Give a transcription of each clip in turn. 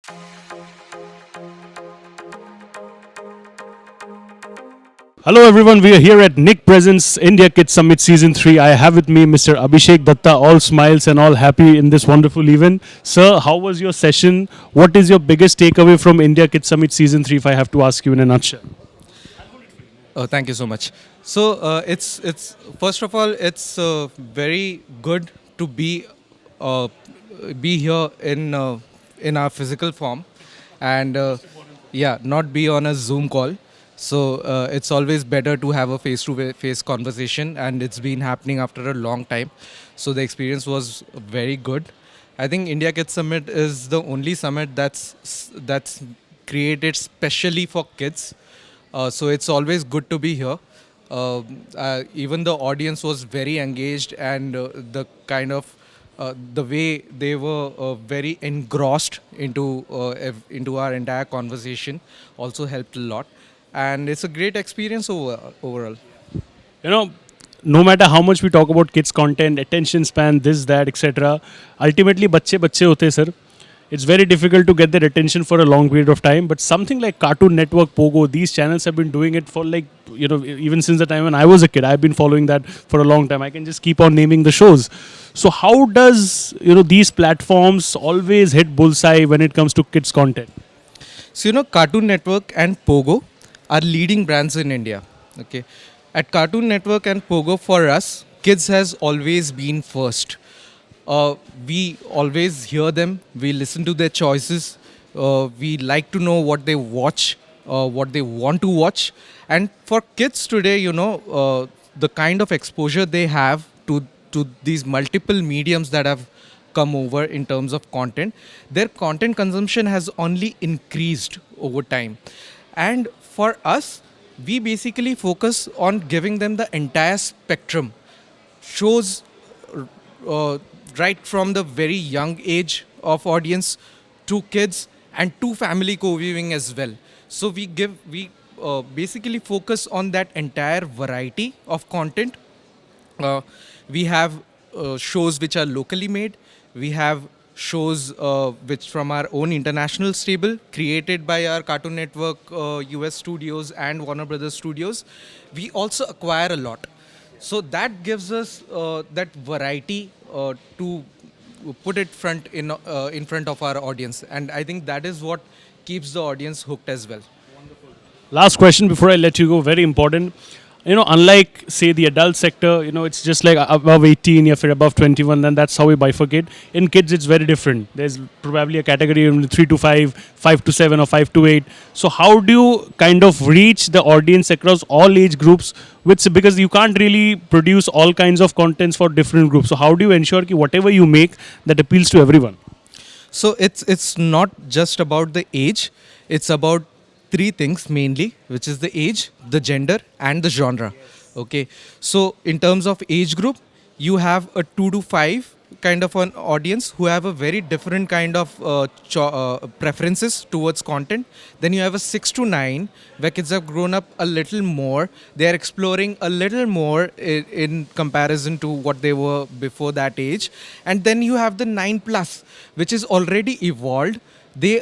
Hello everyone, we are here at Nick Presents India Kids Summit Season 3. I have with me Mr. Abhishek Dutta, all smiles and all happy in this wonderful event. Sir, how was your session? What is your biggest takeaway from India Kids Summit Season 3 if I have to ask you in a nutshell? Thank you so much. So it's first of all it's very good to be here in our physical form, and yeah, not be on a Zoom call. So it's always better to have a face-to-face conversation, and it's been happening after a long time. So the experience was very good. I think India Kids Summit is the only summit that's created specially for kids. So it's always good to be here. Even the audience was very engaged, and the way they were very engrossed into our entire conversation also helped a lot. And it's a great experience overall. You know, no matter how much we talk about kids content, attention span, this, that, etc., ultimately बच्चे बच्चे होते हैं sir. It's very difficult to get their attention for a long period of time. But something like Cartoon Network, POGO, these channels have been doing it for even since the time when I was a kid. I've been following that for a long time. I can just keep on naming the shows. So how does these platforms always hit bullseye when it comes to kids content? So Cartoon Network and POGO are leading brands in India. Okay, at Cartoon Network and POGO, for us, kids has always been first. We always hear them. We listen to their choices. We like to know what they watch, what they want to watch. And for kids today, the kind of exposure they have to these multiple mediums that have come over in terms of content, their content consumption has only increased over time. And for us, we basically focus on giving them the entire spectrum. Shows right from the very young age of audience to kids and to family co-viewing as well. So we basically focus on that entire variety of content. We have shows which are locally made. We have shows which from our own international stable created by our Cartoon Network US studios and Warner Brothers studios. We also acquire a lot. So that gives us that variety to put it in front of our audience, and I think that is what keeps the audience hooked as well. Last question before I let you go, very important. Unlike say the adult sector, it's just like above 18, if you're above 21, then that's how we bifurcate. In kids, it's very different. There's probably a category in 3 to 5, 5 to 7, or 5 to 8. So how do you kind of reach the audience across all age groups? Because you can't really produce all kinds of contents for different groups. So how do you ensure that whatever you make that appeals to everyone? So it's not just about the age. It's about three things mainly, which is the age, the gender, and the genre. Okay, so in terms of age group, you have a 2 to 5 kind of an audience who have a very different kind of preferences towards content. Then you have a 6 to 9 where kids have grown up a little more. They are exploring a little more in comparison to what they were before that age. And then you have the 9 plus, which is already evolved. They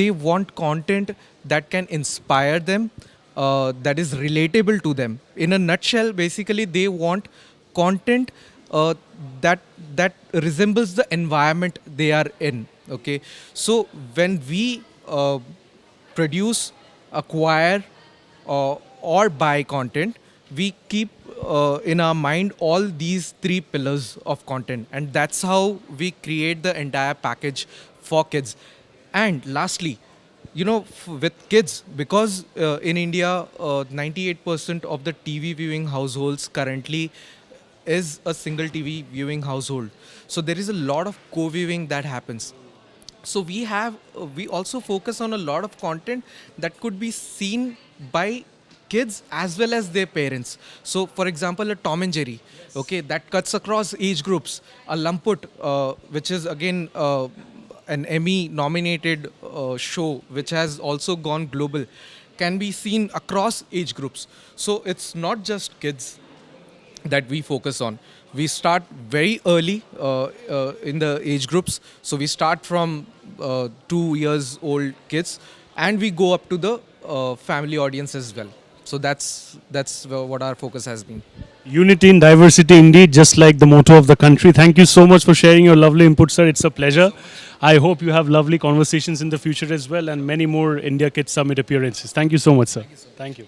want content that can inspire them, that is relatable to them. In a nutshell, basically, they want content that resembles the environment they are in. Okay, so when we produce, acquire, or buy content, we keep in our mind all these three pillars of content, and that's how we create the entire package for kids. And lastly, with kids, because in India, 98% of the TV viewing households currently is a single TV viewing household. So there is a lot of co-viewing that happens. So we also focus on a lot of content that could be seen by kids as well as their parents. So for example, a Tom and Jerry, okay, that cuts across age groups. A Lamput, which is again an Emmy nominated show which has also gone global, can be seen across age groups. So it's not just kids that we focus on. we start very early in the age groups. So we start from 2 years old kids, and we go up to the family audience as well. So that's what our focus has been. Unity in diversity, indeed, just like the motto of the country. Thank you so much for sharing your lovely input, sir. It's a pleasure. I hope you have lovely conversations in the future as well, and many more India Kids Summit appearances. Thank you so much, sir. Thank you.